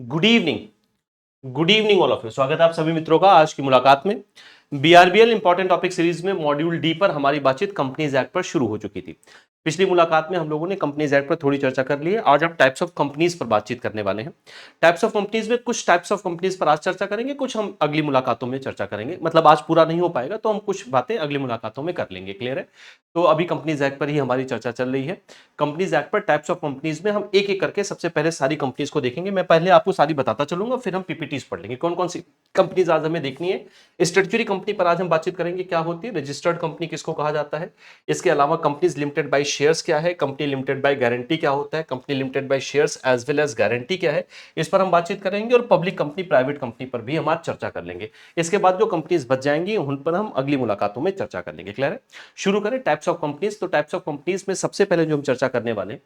Good evening all of you. स्वागत है आप सभी मित्रों का आज की मुलाकात में। बीआरबीएल इंपॉर्टेंट टॉपिक सीरीज में मॉड्यूल डी पर हमारी बातचीत कंपनीज एक्ट पर शुरू हो चुकी थी। पिछली मुलाकात में हम लोगों ने कंपनीज एक्ट पर थोड़ी चर्चा कर ली है। आज हम टाइप्स ऑफ कंपनीज पर बातचीत करने वाले हैं। टाइप्स ऑफ कंपनीज में कुछ टाइप्स ऑफ कंपनीज पर आज चर्चा करेंगे, कुछ हम अगली मुलाकातों में चर्चा करेंगे। मतलब आज पूरा नहीं हो पाएगा तो हम कुछ बातें अगली मुलाकातों में कर लेंगे। क्लियर है? तो अभी कंपनीज एक्ट पर ही हमारी चर्चा चल रही है। कंपनीज एक्ट पर टाइप्स ऑफ कंपनीज में हम एक एक करके सबसे पहले सारी कंपनीज को देखेंगे। मैं पहले आपको सारी बताता चलूंगा, फिर हम पीपीटीज पढ़ लेंगे कौन कौन सी कंपनीज आज हमें देखनी है। स्टैट्यूटरी कंपनी पर आज हम बातचीत करेंगे, क्या होती है, रजिस्टर्ड कंपनी किसको कहा जाता है। इसके अलावा कंपनीज लिमिटेड बाय शेयर्स क्या है, कंपनी लिमिटेड बाय गारंटी क्या होता है, company limited by shares as well as guarantee क्या है, इस पर हम बातचीत करेंगे। और पब्लिक कंपनी प्राइवेट कंपनी पर भी हम आज चर्चा कर लेंगे। इसके बाद जो कंपनीज बच जाएंगी उन पर हम अगली मुलाकातों में चर्चा कर लेंगे। क्लियर है? शुरू करें टाइप्स ऑफ कंपनीज। तो टाइप्स ऑफ कंपनीज में सबसे पहले जो हम चर्चा करने वाले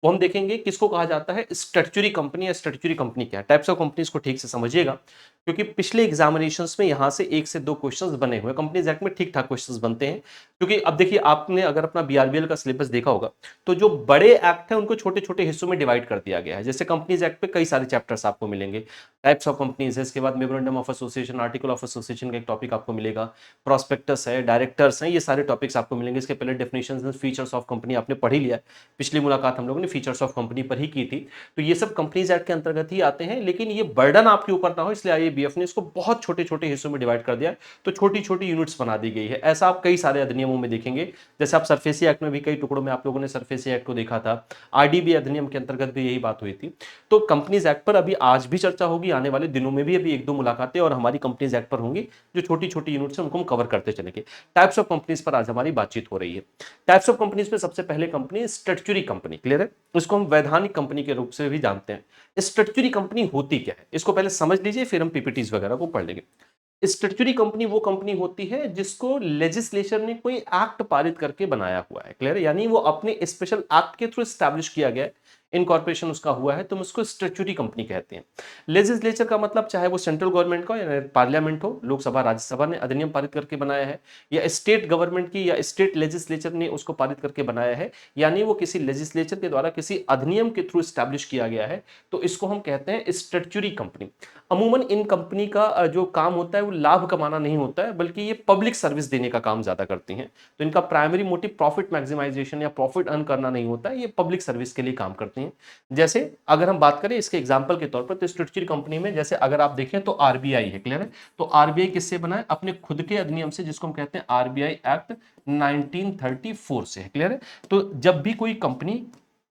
वो हम देखेंगे किसको कहा जाता है, स्टैट्यूटरी कंपनी। या स्टैट्यूटरी कंपनी क्या है, टाइप्स ऑफ कंपनीज को ठीक से समझिएगा, क्योंकि पिछले एग्जामिनेशंस में यहां से एक से दो क्वेश्चंस बने हुए। कंपनीज एक्ट में ठीक ठाक क्वेश्चंस बनते हैं, क्योंकि अब देखिए आपने अगर अपना बीआरबीएल का सिलेबस देखा होगा तो जो बड़े एक्ट हैं उनको छोटे छोटे हिस्सों में डिवाइड कर दिया गया है। जैसे कंपनीज एक्ट पे कई सारे चैप्टर्स आपको मिलेंगे। टाइप्स ऑफ कंपनीज है, इसके बाद memorandum of association, article of association का एक टॉपिक आपको मिलेगा, प्रोस्पेक्टस है, डायरेक्टर्स हैं, ये सारे टॉपिक्स आपको मिलेंगे। इसके पहले definitions and features of company आपने पढ़ ही लिया है। पिछली मुलाकात हम लोगों ने फीचर्स ऑफ कंपनी पर ही की थी। तो ये सब कंपनीज एक्ट के अंतर्गत ही आते हैं, लेकिन ये बर्डन आपके ऊपर ना हो इसलिए आईएबीएफ ने इसको बहुत छोटे छोटे हिस्सों में डिवाइड कर दिया है। तो छोटी छोटी यूनिट्स बना दी गई है। ऐसा आप कई सारे अधिनियमों में देखेंगे। जैसे आप सरफेसी एक्ट में भी कई टुकड़ों में आप लोगों ने सरफेसी एक्ट को देखा था। आरडीबी अधिनियम के अंतर्गत भी यही बात हुई थी। तो कंपनीज एक्ट पर अभी आज भी चर्चा होगी, आने वाले दिनों में भी अभी एक दो मुलाकातें और हमारी कंपनीज एक्ट पर होंगी। जो छोटी छोटी यूनिट्स हैं उनको हम कवर करते चलेंगे। टाइप्स ऑफ कंपनीज पर आज हमारी बातचीत हो रही है। टाइप्स ऑफ कंपनीज में सबसे पहले कंपनी स्टैट्यूटरी कंपनी। क्लियर है? इसको हम वैधानिक कंपनी के रूप से भी जानते हैं। स्टैट्यूटरी कंपनी होती क्या है इसको पहले समझ लीजिए, फिर हम पीपीटीज वगैरह को पढ़ लेंगे। स्टैट्यूटरी कंपनी वो कंपनी होती है जिसको लेजिस्लेचर ने कोई एक्ट पारित करके बनाया हुआ है। क्लियर है? यानी वो अपने स्पेशल एक्ट के थ्रू स्टैब्लिश किया गया है, इनकॉर्पोरेशन उसका हुआ है, तो हम उसको स्टैट्यूटरी कंपनी कहते हैं। लेजिस्लेचर का मतलब चाहे वो सेंट्रल गवर्नमेंट का या पार्लियामेंट हो, लोकसभा राज्यसभा ने अधिनियम पारित करके बनाया है, या स्टेट गवर्नमेंट की या स्टेट लेजिस्लेचर ने उसको पारित करके बनाया है, यानी वो किसी लेजिस्लेचर के द्वारा किसी अधिनियम के थ्रू स्टैब्लिश किया गया है, तो इसको हम कहते हैं स्टैट्यूटरी कंपनी। अमूमन इन कंपनी का जो काम होता है वो लाभ कमाना नहीं होता है, बल्कि ये पब्लिक सर्विस देने का काम ज्यादा करती हैं। तो इनका प्राइमरी मोटिव प्रॉफिट मैक्सिमाइजेशन या प्रॉफिट अर्न करना नहीं होता है, ये पब्लिक सर्विस के लिए काम करती हैं। जैसे अगर हम बात करें इसके एग्जांपल के तौर पर, तो स्टैट्यूटरी कंपनी में जैसे अगर आप देखें तो आरबीआई है। क्लियर है? तो आरबीआई किससे बना है? अपने खुद के अधिनियम से, जिसको हम कहते हैं आरबीआई एक्ट 1934 से है। क्लियर है? तो जब भी कोई कंपनी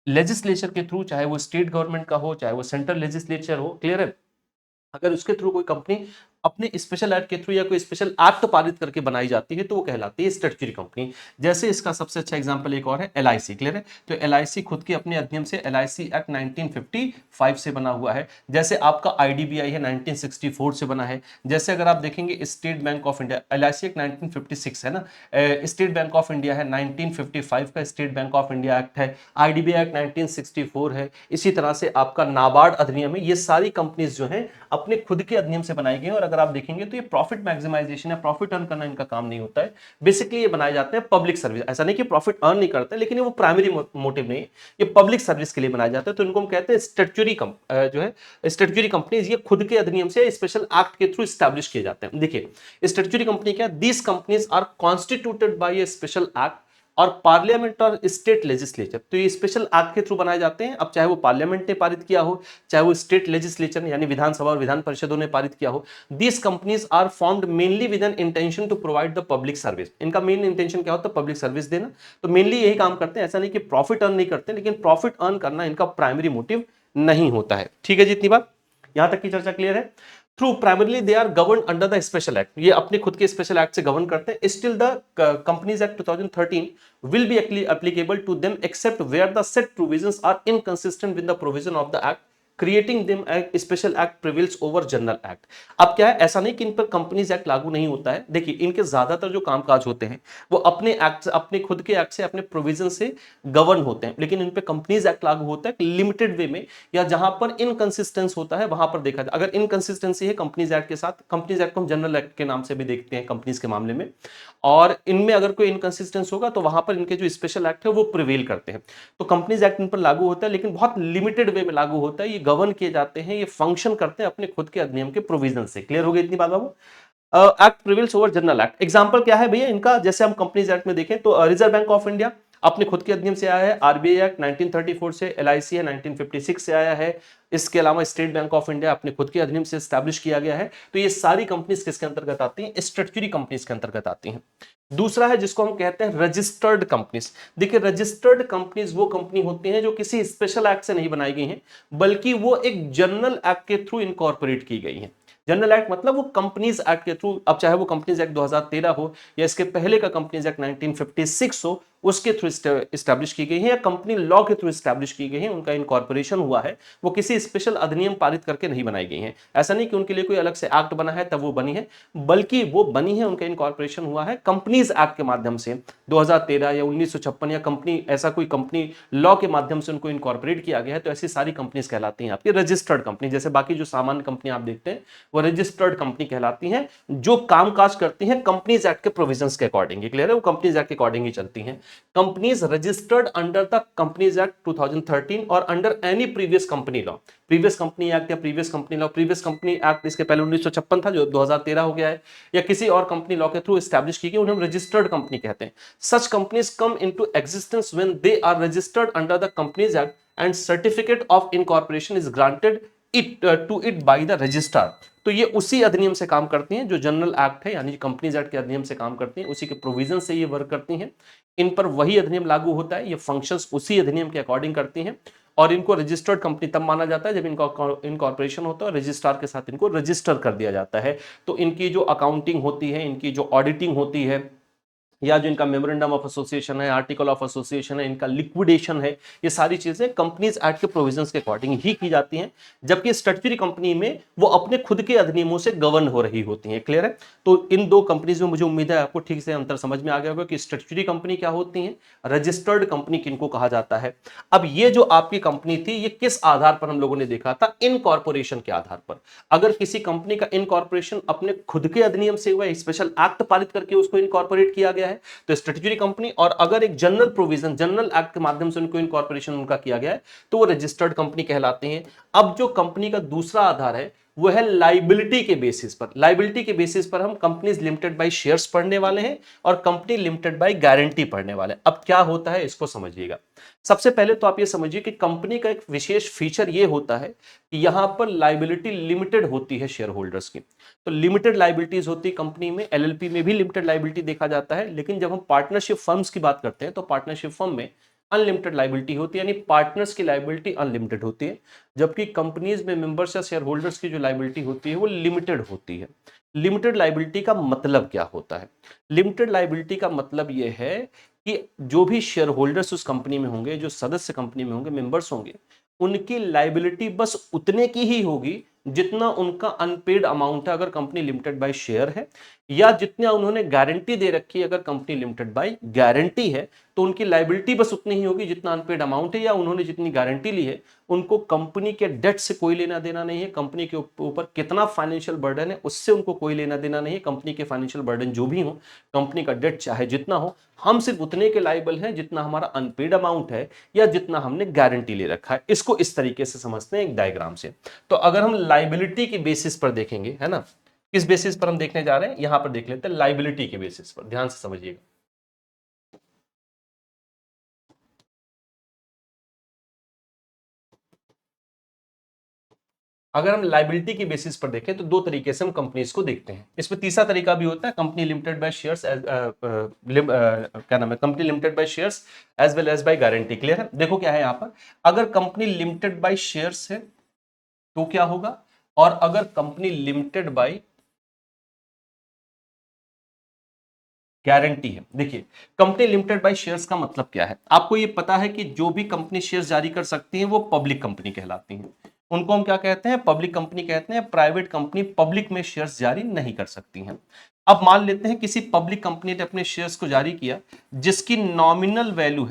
लेजिस्लेचर के थ्रू, चाहे वो स्टेट गवर्नमेंट का हो चाहे वो सेंट्रल लेजिस्लेचर हो, क्लियर है, अगर उसके थ्रू कोई कंपनी अपने स्पेशल एक्ट के थ्रू या कोई स्पेशल एक्ट पारित करके बनाई जाती है तो वो कहलाती है स्टैट्यूटरी कंपनी। जैसे इसका सबसे अच्छा एग्जांपल एक और है एलआईसी। क्लियर है? तो एलआईसी खुद के अपने अधिनियम से एलआईसी एक्ट 1955 से बना हुआ है। जैसे आपका आईडीबीआई है 1964 से बना है। जैसे अगर आप देखेंगे state bank of India, LIC act 1956 है ना, स्टेट बैंक ऑफ इंडिया है 1955 का state bank of India act है, आईडीबीआई एक्ट 1964 है। इसी तरह से आपका नाबार्ड अधिनियम है। ये सारी कंपनीज जो है अपने खुद के अधिनियम से बनाई गई हैं। और अगर आप देखेंगे तो ये प्रॉफिट मैक्सिमाइजेशन या प्रॉफिट अर्न करना इनका काम नहीं होता है। बेसिकली ये बनाए जाते हैं पब्लिक सर्विस। ऐसा नहीं कि प्रॉफिट अर्न नहीं करते, लेकिन ये वो प्राइमरी मोटिव नहीं है, ये पब्लिक सर्विस के लिए बनाए जाते हैं। तो इनको हम कहते हैं स्टैट्यूटरी जो है स्टैट्यूटरी कंपनीज। ये खुद के अधिनियम से स्पेशल एक्ट के थ्रू स्टैब्लिश किए जाते हैं। देखिए स्टैट्यूटरी कंपनी क्या है, these companies are constituted by a special act और पार्लियामेंट और स्टेट लेजिस्लेचर। तो ये स्पेशल एक्ट के थ्रू बनाए जाते हैं। अब चाहे वो पार्लियामेंट ने पारित किया हो, चाहे वो स्टेट लेजिस्लेचर यानी विधानसभा और विधान परिषदों ने पारित किया हो, these companies are formed mainly with an intention to provide the public service. इनका मेन इंटेंशन क्या होता है? पब्लिक सर्विस देना। तो मेनली यही काम करते हैं। ऐसा नहीं कि प्रॉफिट अर्न नहीं करते, लेकिन प्रॉफिट अर्न करना इनका प्राइमरी मोटिव नहीं होता है। ठीक है जी, इतनी बात, यहां तक की चर्चा क्लियर है। Through primarily they are govern under the special act. ये अपने खुद के स्पेशल एक्ट से गवर्न करते हैं। Still the companies act 2013 will be applicable to them except where the said provisions are inconsistent with the provision of the act creating them a special act prevails over general act। अब क्या है, ऐसा नहीं कि इन पर companies act लागू नहीं होता है। देखिए इनके ज्यादातर जो कामकाज होते हैं वो अपने एक्ट, अपने खुद के एक्ट से, अपने प्रोविजन से गवर्न होते हैं, लेकिन इन पे कंपनीज एक्ट लागू होता है लिमिटेड वे में, या जहां पर इनकंसिस्टेंस होता है वहां पर देखा जाए। अगर इनकंसिस्टेंसी है कंपनीज एक्ट के साथ, कंपनीज एक्ट को हम जनरल एक्ट के नाम से भी देखते हैं कंपनीज के मामले में, और इनमें अगर कोई इनकंसिस्टेंस होगा तो वहां पर इनके जो स्पेशल एक्ट है वो प्रिवेल करते हैं। तो कंपनीज एक्ट इन पर लागू होता है, लेकिन बहुत लिमिटेड वे में लागू होता है। ये गवर्न किए जाते हैं, ये फंक्शन करते हैं अपने खुद के अधिनियम के प्रोविजन से। क्लियर हो गई इतनी बात बाबू? Act prevails over general act. Example क्या है भैया इनका? जैसे हम कंपनीज एक्ट में देखें तो रिजर्व बैंक ऑफ इंडिया अपने खुद के अधिनियम से आया है, आरबीआई एक्ट 1934 से, एलआईसी है 1956 से आया है, इसके अलावा स्टेट बैंक ऑफ इंडिया अपने खुद के अधिनियम से एस्टैब्लिश किया गया है। तो ये सारी कंपनीज किसके अंतर्गत आती हैं? स्टैट्यूटरी कंपनीज के अंतर्गत आती हैं। दूसरा है जिसको हम कहते हैं रजिस्टर्ड कंपनीज। देखिए रजिस्टर्ड कंपनीज वो कंपनी होती हैं जो किसी स्पेशल एक्ट से नहीं बनाई गई हैं, बल्कि वो एक जनरल एक्ट के थ्रू इनकॉर्पोरेट की गई हैं। जनरल एक्ट मतलब वो कंपनीज एक्ट के थ्रू, अब चाहे वो कंपनीज एक्ट 2013 हो या इसके पहले का कंपनीज एक्ट 1956 हो, उसके थ्रू स्टैब्लिश की गई है, या कंपनी लॉ के थ्रू स्टैब्लिश की गई है, उनका इनकॉर्पोरेशन हुआ है, वो किसी स्पेशल अधिनियम पारित करके नहीं बनाई गई हैं। ऐसा नहीं कि उनके लिए कोई अलग से एक्ट बना है तब वो बनी है, बल्कि वो बनी है, उनका इनकॉर्पोरेशन हुआ है कंपनीज एक्ट के माध्यम से 2013 या 1956, या कंपनी ऐसा कोई कंपनी लॉ के माध्यम से उनको इनकॉर्पोरेट किया गया है। तो ऐसी सारी कंपनीज कहलाती हैं आपकी रजिस्टर्ड कंपनी। जैसे बाकी जो सामान्य कंपनी आप देखते हैं वो रजिस्टर्ड कंपनी कहलाती हैं, जो कामकाज करती हैं कंपनीज एक्ट के प्रोविजंस के अकॉर्डिंग। क्लियर है? वो कंपनीज एक्ट के अकॉर्डिंग ही चलती हैं। Companies registered under the companies act 2013 और under any previous company law, previous company act या previous company law, previous company act इसके पहले 1956 था जो 2013 हो गया है, या किसी और कंपनी लॉ के थ्रू एस्टैब्लिश की गई, उन्हें हम रजिस्टर्ड कंपनी कहते हैं। Such companies come into existence when they are registered under the companies act and certificate of incorporation is granted to it by the registrar. तो ये उसी अधिनियम से काम करती हैं जो जनरल एक्ट है, यानी कंपनीज एक्ट के अधिनियम से काम करती हैं, उसी के प्रोविजन से ये वर्क करती हैं। इन पर वही अधिनियम लागू होता है, ये फंक्शंस उसी अधिनियम के अकॉर्डिंग करती हैं, और इनको रजिस्टर्ड कंपनी तब माना जाता है जब इनका इनकॉर्पोरेशन होता है, रजिस्ट्रार के साथ इनको रजिस्टर कर दिया जाता है। तो इनकी जो अकाउंटिंग होती है, इनकी जो ऑडिटिंग होती है, या जो इनका मेमोरेंडम ऑफ एसोसिएशन है, आर्टिकल ऑफ एसोसिएशन है, इनका लिक्विडेशन है, ये सारी चीजें कंपनीज एक्ट के प्रोविजंस के अकॉर्डिंग ही की जाती हैं। जबकि स्टैट्यूटरी कंपनी में वो अपने खुद के अधिनियमों से गवर्न हो रही होती हैं। क्लियर है? तो इन दो कंपनीज में मुझे उम्मीद है आपको ठीक से अंतर समझ में आ गया होगा कि स्टैट्यूटरी कंपनी क्या होती है, रजिस्टर्ड कंपनी किनको कहा जाता है। अब ये जो आपकी कंपनी थी, ये किस आधार पर हम लोगों ने देखा था? इनकॉर्पोरेशन के आधार पर। अगर किसी कंपनी का इनकॉर्पोरेशन अपने खुद के अधिनियम से हुआ, स्पेशल एक्ट पारित करके उसको इनकॉर्पोरेट किया गया है, तो स्टैट्यूटरी कंपनी, और अगर एक जनरल प्रोविजन, जनरल एक्ट के माध्यम से उनको इनकॉर्पोरेशन उनका किया गया है, तो वो रजिस्टर्ड कंपनी कहलाते हैं। अब जो कंपनी का दूसरा आधार है वो है लाइबिलिटी के बेसिस पर। लाइबिलिटी के बेसिस पर हम कंपनीज लिमिटेड बाय शेयर्स पढ़ने वाले हैं और कंपनी लिमिटेड बाय गारंटी पढ़ने वाले हैं। अब क्या होता है इसको समझिएगा। सबसे पहले तो आप ये समझिए कि कंपनी का एक विशेष फीचर ये होता है कि यहां पर लाइबिलिटी लिमिटेड होती है शेयर होल्डर्स की। तो लिमिटेड लाइबिलिटीज होती है कंपनी में, एलएलपी में भी लिमिटेड लाइबिलिटी देखा जाता है, लेकिन जब हम पार्टनरशिप फर्म्स की बात करते हैं तो पार्टनरशिप फर्म में अनलिमिटेड लाइबिलिटी होती है, यानी पार्टनर्स की लाइबिलिटी अनलिमिटेड होती है, जबकि कंपनीज में मेंबर्स या शेयर होल्डर्स की जो लाइबिलिटी होती है वो लिमिटेड होती है। लिमिटेड लाइबिलिटी का मतलब क्या होता है? लिमिटेड लाइबिलिटी का मतलब यह है कि जो भी शेयर होल्डर्स उस कंपनी में होंगे, जो सदस्य कंपनी में होंगे, मेंबर्स होंगे, उनकी लाइबिलिटी बस उतने की ही होगी जितना उनका अनपेड अमाउंट है अगर कंपनी लिमिटेड बाय शेयर है, या जितना उन्होंने गारंटी दे रखी है अगर कंपनी लिमिटेड बाय गारंटी है, तो उनकी लाइबिलिटी बस उतनी ही होगी जितना अनपेड अमाउंट है, या उन्होंने जितनी गारंटी ली है। उनको कंपनी के डेट से कोई लेना देना नहीं है, कंपनी के ऊपर कितना फाइनेंशियल बर्डन है उससे उनको कोई लेना देना नहीं है। कंपनी के फाइनेंशियल बर्डन जो भी हो, कंपनी का डेट चाहे जितना हो, हम सिर्फ उतने के लायबल हैं जितना हमारा अनपेड अमाउंट है या जितना हमने गारंटी ले रखा है। इसको इस तरीके से समझते हैं एक डायग्राम से। तो अगर हम लाइबिलिटी के बेसिस पर देखेंगे, है ना, किस बेसिस पर हम देखने जा रहे हैं, यहां पर देख लेते हैं लाइबिलिटी के बेसिस पर। ध्यान से समझिएगा। अगर हम लाइबिलिटी की बेसिस पर देखें तो दो तरीके से हम कंपनीज को देखते हैं। इसमें तीसरा तरीका भी होता है, कंपनी लिमिटेड बाय शेयर्स, क्या नाम है, company limited by shares as well as by guarantee. Clear है? देखो क्या है यहां पर, अगर कंपनी लिमिटेड बाय शेयर्स है तो क्या होगा, और अगर कंपनी लिमिटेड बाय गारंटी है। देखिए कंपनी लिमिटेड बाय शेयर्स का मतलब क्या है, आपको ये पता है कि जो भी कंपनी शेयर्स जारी कर सकती है वो पब्लिक कंपनी कहलाती है। उनको हम क्या कहते हैं? पब्लिक कंपनी कहते हैं। प्राइवेट कंपनी पब्लिक में शेयर्स जारी नहीं कर सकती हैं। अब मान लेते हैं किसी पब्लिक कंपनी ने अपने शेयर्स को जारी किया जिसकी नॉमिनल वैल्यू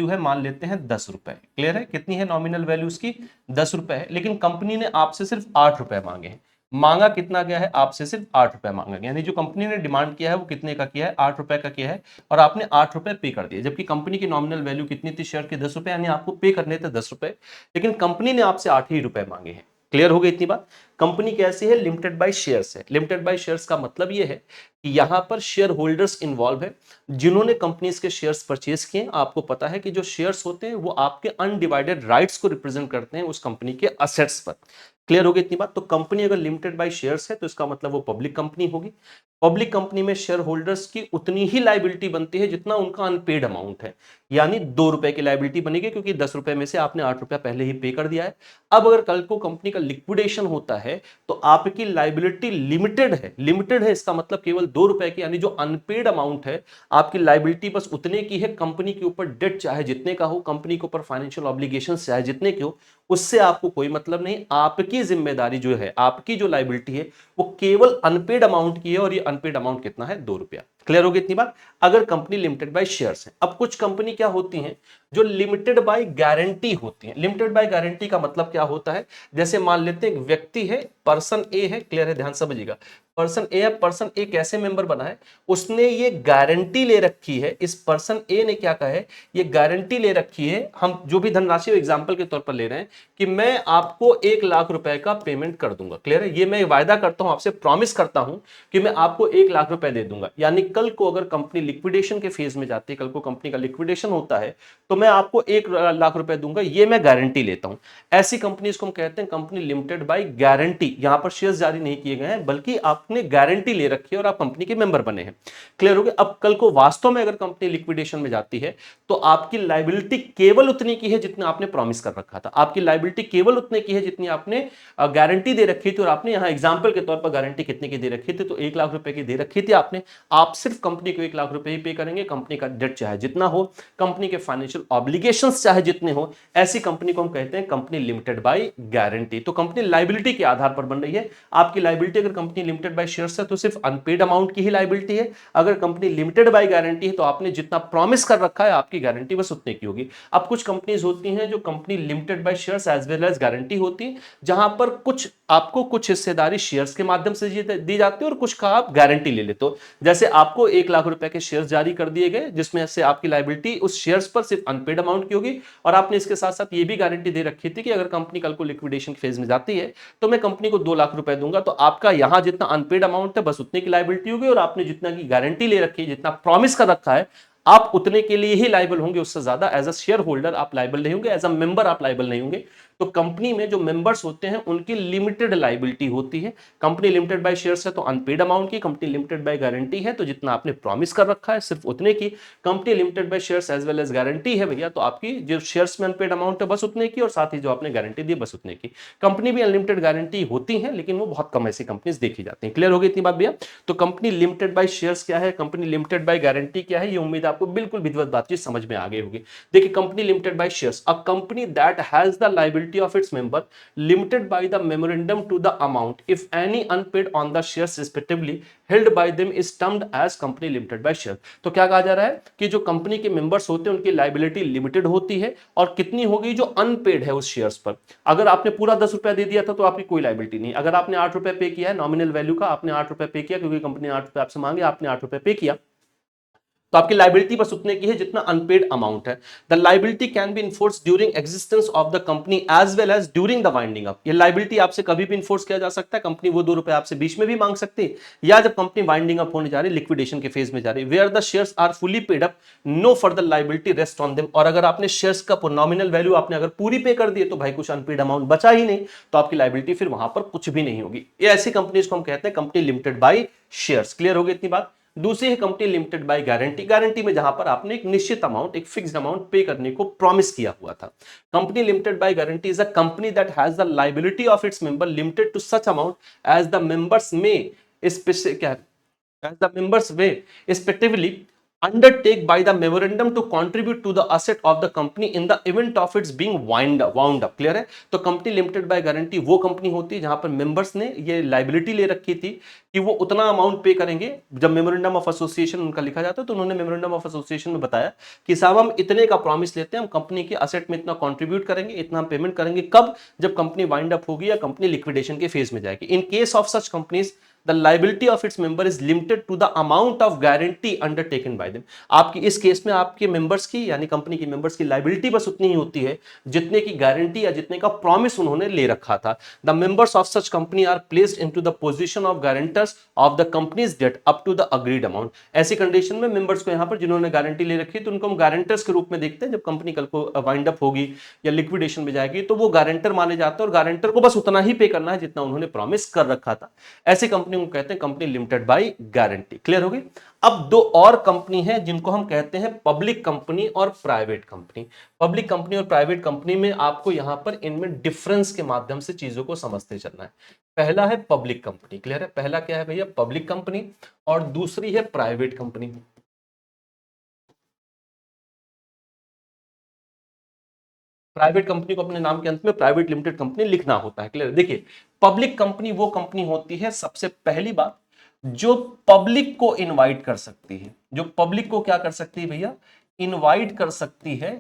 है, मान लेते हैं 10 रुपए। क्लियर है? कितनी है नॉमिनल वैल्यू उसकी? 10 रुपए है, लेकिन कंपनी ने आपसे सिर्फ 8 रुपए मांगे हैं। मांगा कितना गया है आपसे? सिर्फ 8 रुपए मांगा गया, यानी जो कंपनी ने डिमांड किया है वो कितने का किया है? 8 रुपए का किया है, और आपने 8 रुपए पे कर दिए, जबकि कंपनी की नॉमिनल वैल्यू कितनी थी शेयर की? 10 रुपए, यानी आपको पे करने थे 10 रुपए, लेकिन कंपनी ने आपसे 8 ही रुपए मांगे हैं। क्लियर हो गई इतनी बात? कंपनी कैसी है? लिमिटेड बाय शेयर्स है। लिमिटेड बाय शेयर्स का मतलब ये है कि यहां पर शेयर होल्डर्स इन्वॉल्व है, जिन्होंने कंपनीज के शेयर्स परचेज किए। आपको पता है कि जो शेयर्स होते हैं वो आपके अनडिवाइडेड राइट्स को रिप्रेजेंट करते हैं उस कंपनी के असेट्स पर। क्लियर हो गई इतनी बात? तो कंपनी अगर लिमिटेड बाय शेयर्स है तो इसका मतलब वो पब्लिक कंपनी होगी। पब्लिक कंपनी में शेयर होल्डर्स की उतनी ही लायबिलिटी बनती है जितना उनका अनपेड अमाउंट है, यानी 2 रुपए की लायबिलिटी बनेगी, क्योंकि 10 रुपए में से आपने 8 रुपया पहले ही पे कर दिया है। अब अगर कल को कंपनी का लिक्विडेशन होता है तो आपकी लायबिलिटी लिमिटेड है। लिमिटेड है इसका मतलब केवल 2 रुपए की, यानी जो अनपेड अमाउंट है आपकी लायबिलिटी बस उतने की है। कंपनी के ऊपर डेट चाहे जितने का हो, कंपनी के ऊपर फाइनेंशियल ऑब्लिगेशन चाहे जितने के हो, उससे आपको कोई मतलब नहीं। आपकी जिम्मेदारी जो है, आपकी जो लायबिलिटी है वो केवल अनपेड अमाउंट की है, और ये अनपेड अमाउंट कितना है? 2 रुपया। क्लियर होगी इतनी बात? अगर कंपनी लिमिटेड बाय शेयर्स है। अब कुछ कंपनी क्या होती हैं जो लिमिटेड बाय गारंटी होती हैं। लिमिटेड बाय गारंटी का मतलब क्या होता है? जैसे मान लेते हैं एक व्यक्ति है, पर्सन ए है। क्लियर है? ध्यान समझिएगा, पर्सन ए है। पर्सन ए कैसे मेंबर बना है? उसने ये गारंटी ले रखी है, इस पर्सन ए ने क्या कहा है, ये गारंटी ले रखी है, हम जो भी धनराशि एग्जांपल के तौर पर ले रहे हैं कि मैं आपको 1 लाख रुपए का पेमेंट कर दूंगा। क्लियर है? ये मैं वायदा करता हूं, आपसे प्रॉमिस करता हूं कि मैं आपको 1 लाख रुपए दे दूंगा। यानी कल को अगर कंपनी लिक्विडेशन के फेज में जाती है, कल को कंपनी का लिक्विडेशन होता है, तो मैं आपको 1 लाख रुपए दूंगा, ये मैं गारंटी लेता हूं। ऐसी कंपनीज को हम कहते हैं कंपनी लिमिटेड बाय गारंटी। यहां पर शेयर्स जारी नहीं किए गए हैं, बल्कि आपने गारंटी ले रखी है और आप कंपनी के मेंबर बने हैं। क्लियर हो गया? अब कल को वास्तव में अगर कंपनी लिक्विडेशन में जाती है तो आपकी लायबिलिटी केवल उतनी की है जितना आपने प्रॉमिस कर रखा था। आपकी लायबिलिटी केवल उतने की है जितनी आपने गारंटी दे रखी थी। और आपने यहां एग्जांपल के तौर पर गारंटी कितने की दे रखी थी? तो 1 लाख रुपए की दे रखी थी आपने। आप सिर्फ कंपनी को 1 लाख रुपए ही पे करेंगे। कंपनी का डेट चाहे जितना हो, कंपनी के फाइनेंशियल ऑब्लिगेशंस चाहे जितने हो, ऐसी कंपनी को हम कहते हैं कंपनी लिमिटेड बाय गारंटी। तो कंपनी लायबिलिटी के आधार पर बन रही है। आपकी लायबिलिटी अगर कंपनी लिमिटेड बाय शेयर्स है तो सिर्फ अनपेड अमाउंट की ही लायबिलिटी है। अगर कंपनी लिमिटेड बाय गारंटी है तो आपने जितना प्रॉमिस कर रखा है आपकी गारंटी बस उतने की होगी। अब कुछ कंपनीज होती हैं जो company limited by shares as well as guarantee होती है, जहां पर कुछ आपको कुछ हिस्सेदारी शेयर्स के माध्यम से दी जाती है और कुछ का आप गारंटी ले लेते हो। जैसे आपको 1 लाख रुपए के शेयर्स जारी कर दिए गए, जिसमें से आपकी लायबिलिटी उस शेयर्स पर सिर्फ अनपेड अमाउंट की होगी, और आपने इसके साथ साथ ये भी गारंटी दे रखी थी कि अगर कंपनी कल को लिक्विडेशन फेज में जाती है तो मैं कंपनी को 2 लाख रुपए दूंगा। तो आपका यहां जितना अनपेड अमाउंट है बस उतने की लायबिलिटी होगी, और आपने जितना की गारंटी ले रखी है, जितना प्रॉमिस कर रखा है, आप उतने के लिए ही लायबल होंगे। उससे ज्यादा एज अ शेयर होल्डर आप लायबल नहीं होंगे, एज अ मेंबर आप लायबल नहीं होंगे। तो कंपनी में जो मेंबर्स होते हैं उनकी लिमिटेड लायबिलिटी होती है। कंपनी लिमिटेड बाय शेयर्स है तो अनपेड अमाउंट की, कंपनी लिमिटेड बाय गारंटी है तो जितना आपने प्रॉमिस कर रखा है सिर्फ उतने की। Company limited by shares as well as guarantee है भैया, तो आपकी जो शेयर्स में अनपेड अमाउंट है बस उतने की, और साथ ही जो आपने गारंटी दी बस उतने की। कंपनी भी अनलिमिटेड गारंटी होती है, लेकिन वो बहुत कम ऐसी कंपनीज देखी जाती हैं। क्लियर हो गई इतनी बात भैया? तो कंपनी लिमिटेड बाय शेयर्स क्या है, कंपनी लिमिटेड बाय गारंटी क्या है, ये उम्मीद आपको बिल्कुल विधिवत बातचीत समझ में आ गई होगी। देखिए, company limited by shares, a company that has the liability of its member limited by the memorandum to the amount if any unpaid on the shares respectively held by them is termed as company limited by share। तो क्या कहा जा रहा है कि जो company के members होते हैं उनकी लायबिलिटी लिमिटेड होती है, और कितनी होगी? जो अनपेड है उस शेयर्स पर। अगर आपने पूरा 10 रुपया दे दिया था तो आपकी कोई लायबिलिटी नहीं। अगर आपने 8 रुपए पे किया है नॉमिनल वैल्यू का, आपने 8 रुपए पे किया क्योंकि कंपनी ने 8 रुपए आपसे मांगे, आपने 8 रुपए पे किया, तो आपकी लायबिलिटी बस उतने की है जितना अनपेड अमाउंट है। The liability can be enforce during existence of the company as well as during the winding up. ये लायबिलिटी आपसे कभी भी इन्फोर्स किया जा सकता है। कंपनी वो 2 रुपए आपसे बीच में भी मांग सकती है, या जब कंपनी वाइंडिंग अप होने जा रही है, लिक्विडेशन के फेज में जा रही है, where the shares are fully paid up, no further liability rest on them. और अगर आपने शेयर्स का नॉमिनल वैल्यू आपने अगर पूरी पे कर दी है तो भाई कुछ अनपेड अमाउंट बचा ही नहीं, तो आपकी लायबिलिटी फिर वहां पर कुछ भी नहीं होगी। ये ऐसी कंपनीज को हम कहते हैं company limited by shares. Clear हो गई इतनी बात? दूसरी है company limited by guarantee. Guarantee में जहां पर आपने एक निश्चित अमाउंट, एक फिक्स्ड अमाउंट पे करने को प्रॉमिस किया हुआ था। Company limited by guarantee is a company that has the liability of its member limited to such amount as the members में क्या as the members may respectively undertake by the memorandum to contribute to the asset of the company in the event of its being wound up। Clear है? तो company limited by guarantee वो company होती है जहां पर members ने ये liability ले रखी थी कि वो उतना अमाउंट पे करेंगे। जब मेमोरेंडम ऑफ एसोसिएशन उनका लिखा जाता है तो उन्होंने मेमोरेंडम ऑफ एसोसिएशन में बताया कि साहब हम इतने का प्रॉमिस लेते हैं, हम कंपनी के असेट में इतना कंट्रीब्यूट करेंगे, इतना हम पेमेंट करेंगे। कब? जब कंपनी वाइंड अप होगी या कंपनी लिक्विडेशन के फेज में जाएगी। In case of such companies the liability of its member is limited to the amount of guarantee undertaken by them। आपकी इस केस में आपके मेंबर्स की यानी कंपनी की मेंबर्स की लाइबिलिटी बस उतनी ही होती है जितने की गारंटी या जितने का प्रॉमिस उन्होंने ले रखा था। The members of such company are placed into the position of guarantors of the company's debt up to the agreed amount. ऐसी कंडीशन में मेंबर्स को यहां पर जिन्होंने गारंटी ले रखी है तो उनको हम गारंटर्स के रूप में देखते हैं। जब कंपनी कल को वाइंड अप होगी या लिक्विडेशन में जाएगी तो वो गारंटर माने जाते हैं और गारंटर को बस उतना ही पे करना है जितना उन्होंने प्रॉमिस कर रखा था। ऐसी कंपनी को कहते हैं company limited by guarantee. Clear हो गई? अब दो और कंपनी है जिनको हम कहते हैं पब्लिक कंपनी और प्राइवेट कंपनी। पब्लिक कंपनी और प्राइवेट कंपनी में आपको यहां पर इनमें डिफरेंस के माध्यम से चीजों को समझते चलना है। पहला है पब्लिक कंपनी। क्लियर है? पहला क्या है भैया? Public company. और दूसरी है प्राइवेट कंपनी। प्राइवेट कंपनी को अपने नाम के अंत में प्राइवेट लिमिटेड कंपनी लिखना होता है। क्लियर? देखिए, पब्लिक कंपनी वो कंपनी होती है, सबसे पहली बात, जो पब्लिक को इनवाइट कर सकती है। जो पब्लिक को क्या कर सकती है भैया? इनवाइट कर सकती है।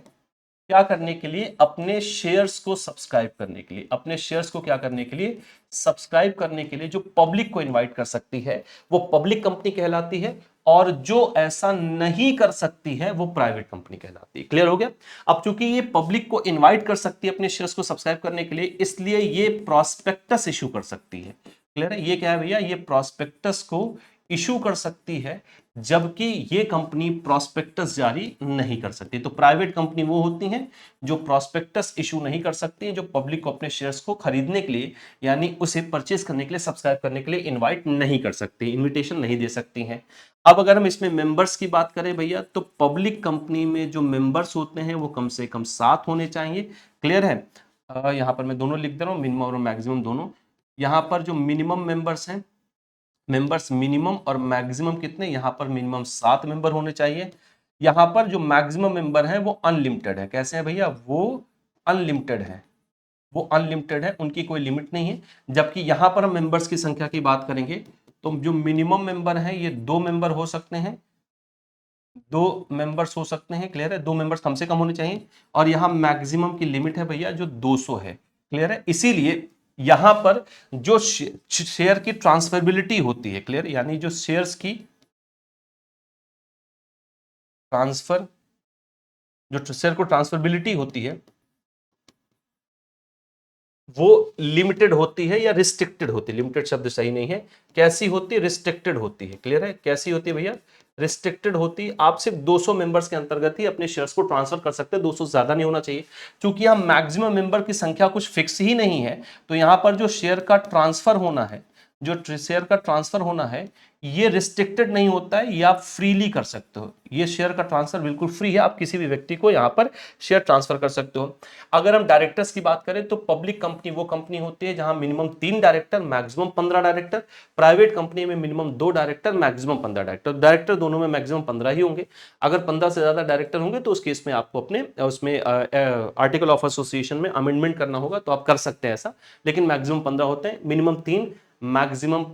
क्या करने के लिए? अपने शेयर्स को सब्सक्राइब करने के लिए। अपने शेयर्स को क्या करने के लिए? सब्सक्राइब करने के लिए जो पब्लिक को इनवाइट कर सकती है वो पब्लिक कंपनी कहलाती है, और जो ऐसा नहीं कर सकती है वो प्राइवेट कंपनी कहलाती है। क्लियर हो गया? अब चूंकि ये पब्लिक को इनवाइट कर सकती है अपने शेयर्स को सब्सक्राइब करने के लिए, इसलिए ये प्रॉस्पेक्टस इशू कर सकती है। क्लियर है? ये क्या है भैया? ये प्रॉस्पेक्टस को इशू कर सकती है, जबकि ये कंपनी प्रॉस्पेक्टस जारी नहीं कर सकती। तो प्राइवेट कंपनी वो होती हैं जो प्रॉस्पेक्टस इशू नहीं कर सकती हैं, जो पब्लिक को अपने शेयर्स को खरीदने के लिए यानी उसे परचेज करने के लिए, सब्सक्राइब करने के लिए इनवाइट नहीं कर सकती, इनविटेशन नहीं दे सकती हैं। अब अगर हम इसमें मेंबर्स की बात करें भैया, तो पब्लिक कंपनी में जो मेंबर्स होते हैं वो कम से कम 7 होने चाहिए। क्लियर है? यहां पर मैं दोनों लिख दे रहा हूं, मिनिमम और मैक्सिमम दोनों। यहां पर जो मिनिमम मेंबर्स हैं, मेंबर्स मिनिमम और मैक्सिमम कितने? यहां पर मिनिमम 7 मेंबर होने चाहिए। यहां पर जो मैक्सिमम मेंबर है वो अनलिमिटेड है। कैसे है भैया? वो अनलिमिटेड है। वो अनलिमिटेड है, उनकी कोई लिमिट नहीं है। जबकि यहां पर हम मेंबर्स की संख्या की बात करेंगे तो जो मिनिमम मेंबर है ये 2 मेंबर हो सकते हैं, 2 मेंबर्स हो सकते हैं। क्लियर है? 2 मेंबर्स कम से कम होने चाहिए। और यहां मैक्सिमम की लिमिट है भैया जो 200 है। क्लियर है? इसीलिए यहां पर जो शेयर की ट्रांसफरेबिलिटी होती है, क्लियर, यानी जो शेयर्स की ट्रांसफर, जो शेयर को ट्रांसफरेबिलिटी होती है वो लिमिटेड होती है या रिस्ट्रिक्टेड होती है। लिमिटेड शब्द सही नहीं है। कैसी होती है? रिस्ट्रिक्टेड होती है। क्लियर है? कैसी होती है भैया? रिस्ट्रिक्टेड होती है। आप सिर्फ 200 मेंबर्स के अंतर्गत ही अपने शेयर्स को ट्रांसफर कर सकते हैं, 200 से ज्यादा नहीं होना चाहिए। क्योंकि यहां मैक्सिमम मेंबर की संख्या कुछ फिक्स ही नहीं है, तो यहां पर जो शेयर का ट्रांसफर होना है, जो शेयर का ट्रांसफर होना है, ये रिस्ट्रिक्टेड नहीं होता है, ये आप फ्रीली कर सकते हो। ये शेयर का ट्रांसफर बिल्कुल फ्री है, आप किसी भी व्यक्ति को यहां पर शेयर ट्रांसफर कर सकते हो। अगर हम डायरेक्टर्स की बात करें तो पब्लिक कंपनी वो कंपनी होती है जहां minimum 3 director, maximum 15 director. Private company में minimum 2 director, maximum 15 director. Director दोनों में मैक्सिमम 15 ही होंगे। अगर 15 से ज्यादा डायरेक्टर होंगे तो उस केस में आपको अपने उसमें आर्टिकल ऑफ एसोसिएशन में अमेंडमेंट करना होगा, तो आप कर सकते हैं ऐसा। लेकिन मैक्सिमम 15 होते हैं, मिनिमम 3, मैक्सिमम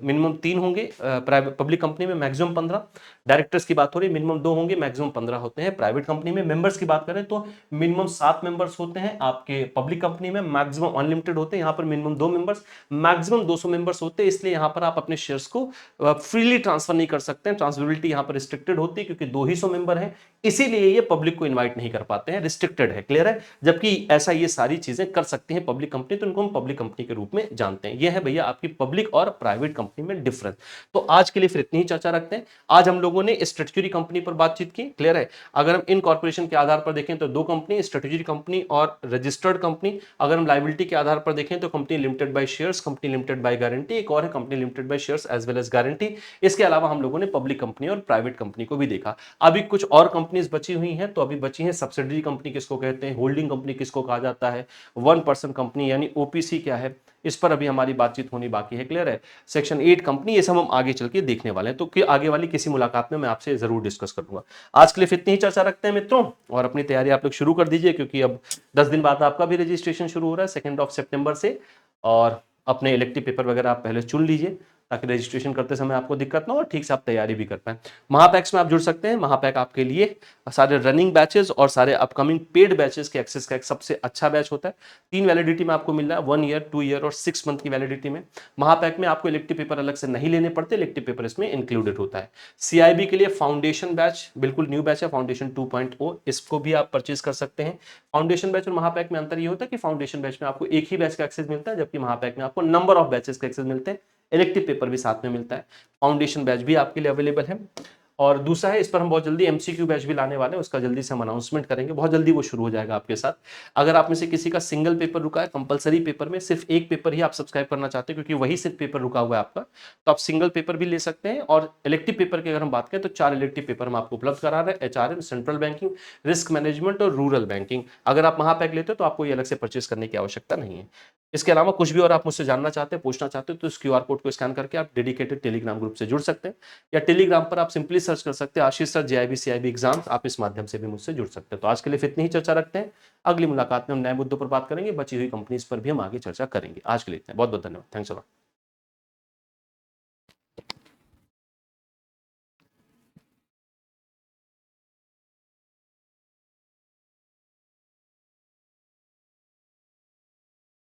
मिनिमम 3 होंगे प्राइवेट पब्लिक कंपनी में, मैक्सिमम 15। डायरेक्टर्स की बात हो रही है, मिनिमम 2 होंगे, मैक्सिमम 15 होते हैं प्राइवेट कंपनी में। मेंबर्स की बात करें तो मिनिमम 7 मेंबर्स होते हैं आपके पब्लिक कंपनी में, मैक्सिमम अनलिमिटेड होते हैं। यहाँ पर मिनिमम 2 मेंबर्स, मैक्सिमम 200 मेंबर्स होते हैं। इसलिए यहाँ पर आप अपने शेयर्स को फ्रीली ट्रांसफर नहीं कर सकते हैं। ट्रांसफरेबिलिटी यहाँ पर रिस्ट्रिक्टेड होती है क्योंकि 200 मेंबर हैं, इसीलिए ये पब्लिक को इन्वाइट नहीं कर पाते हैं, रिस्ट्रिक्टेड है। क्लियर है? जबकि ऐसा ये सारी चीजें कर सकती हैं पब्लिक कंपनी, तो इनको हम पब्लिक कंपनी के रूप में जानते हैं। ये है भैया आपकी पब्लिक और प्राइवेट कंपनी में डिफरेंस। तो आज के लिए फिर इतनी ही चर्चा रखते हैं। आज हम लोगों ने स्ट्रेटजी कंपनी पर बातचीत की। क्लियर है? अगर हम इन कॉर्पोरेशन के आधार पर देखें तो 2 कंपनी, स्ट्रेटजी कंपनी और रजिस्टर्ड कंपनी। अगर हम लायबिलिटी के आधार पर देखें तो company limited by shares, company limited by guarantee, एक और है company limited by shares as well as guarantee. इसके अलावा हम लोगों ने पब्लिक कंपनी और प्राइवेट कंपनी को भी देखा। अभी कुछ और कंपनीज बची हुई हैं, तो अभी बची हैं सब्सिडरी कंपनी किसको कहते हैं, होल्डिंग कंपनी किसको कहा जाता है, 1% कंपनी यानी ओपीसी क्या है, इस पर अभी हमारी बातचीत होनी बाकी है। क्लियर है? सेक्शन 8 कंपनी, ये सब हम आगे चल के देखने वाले हैं, तो कि आगे वाली किसी मुलाकात में मैं आपसे जरूर डिस्कस करूंगा। आज के लिए इतनी ही चर्चा रखते हैं मित्रों, और अपनी तैयारी आप लोग शुरू कर दीजिए, क्योंकि अब 10 दिन बाद आपका भी रजिस्ट्रेशन शुरू हो रहा है 2 सितंबर से। और अपने इलेक्टिव पेपर वगैरह आप पहले चुन लीजिए, ताकि रजिस्ट्रेशन करते समय आपको दिक्कत ना हो और ठीक से आप तैयारी भी कर पाएं। महापैक्स में आप जुड़ सकते हैं। महापैक आपके लिए सारे रनिंग बैचेस और सारे अपकमिंग पेड बैचेस के एक्सेस का एक सबसे अच्छा बैच होता है। 3 वैलिडिटी में आपको मिल रहा है, 1 ईयर, 2 ईयर और 6 मंथ की वैलिडिटी में। महापैक में आपको इलेक्टिव पेपर अलग से नहीं लेने पड़ते, इलेक्टिव पेपर इसमें इंक्लूडेड होता है। सीआईबी के लिए फाउंडेशन बैच बिल्कुल न्यू बैच है, फाउंडेशन 2.0, इसको भी आप परचेज कर सकते हैं। फाउंडेशन बैच और महापैक में अंतर ये होता है कि फाउंडेशन बैच में आपको एक ही बैच का एक्सेस मिलता है, जबकि महापैक में आपको नंबर ऑफ बैचेस का एक्सेस मिलते हैं, इलेक्टिव पेपर भी साथ में मिलता है। फाउंडेशन बैच भी आपके लिए अवेलेबल है। और दूसरा है, इस पर हम बहुत जल्दी एमसीक्यू बैच भी लाने वाले हैं, उसका जल्दी से हम अनाउंसमेंट करेंगे, बहुत जल्दी वो शुरू हो जाएगा आपके साथ। अगर आप में से किसी का सिंगल पेपर रुका है, कंपलसरी पेपर में सिर्फ एक पेपर ही आप सब्सक्राइब करना चाहते हैं, क्योंकि वही सिर्फ पेपर रुका हुआ है आपका, तो आप सिंगल पेपर भी ले सकते हैं। और इलेक्टिव पेपर की अगर हम बात करें तो 4 इलेक्टिव पेपर हम आपको उपलब्ध करा रहे हैं, HRM, central banking, risk management और रूरल बैंकिंग। अगर आप महापैक लेते हो तो आपको ये अलग से परचेस करने की आवश्यकता नहीं है। इसके अलावा कुछ भी और आप मुझसे जानना चाहते हैं, पूछना चाहते हो, तो इस क्यूआर कोड को स्कैन करके आप डेडिकेटेड टेलीग्राम ग्रुप से जुड़ सकते हैं, या टेलीग्राम पर आप सिंपली सर्च कर सकते हैं आशीष सर जेआईबी सीआईबी एग्जाम, आप इस माध्यम से भी मुझसे जुड़ सकते हैं। तो आज के लिए इतनी ही चर्चा रखते हैं, अगली मुलाकात में हम नए मुद्दों पर बात करेंगे, बची हुई कंपनीज पर भी हम आगे चर्चा करेंगे। आज के लिए इतना, बहुत बहुत धन्यवाद, थैंक्स अ लॉट।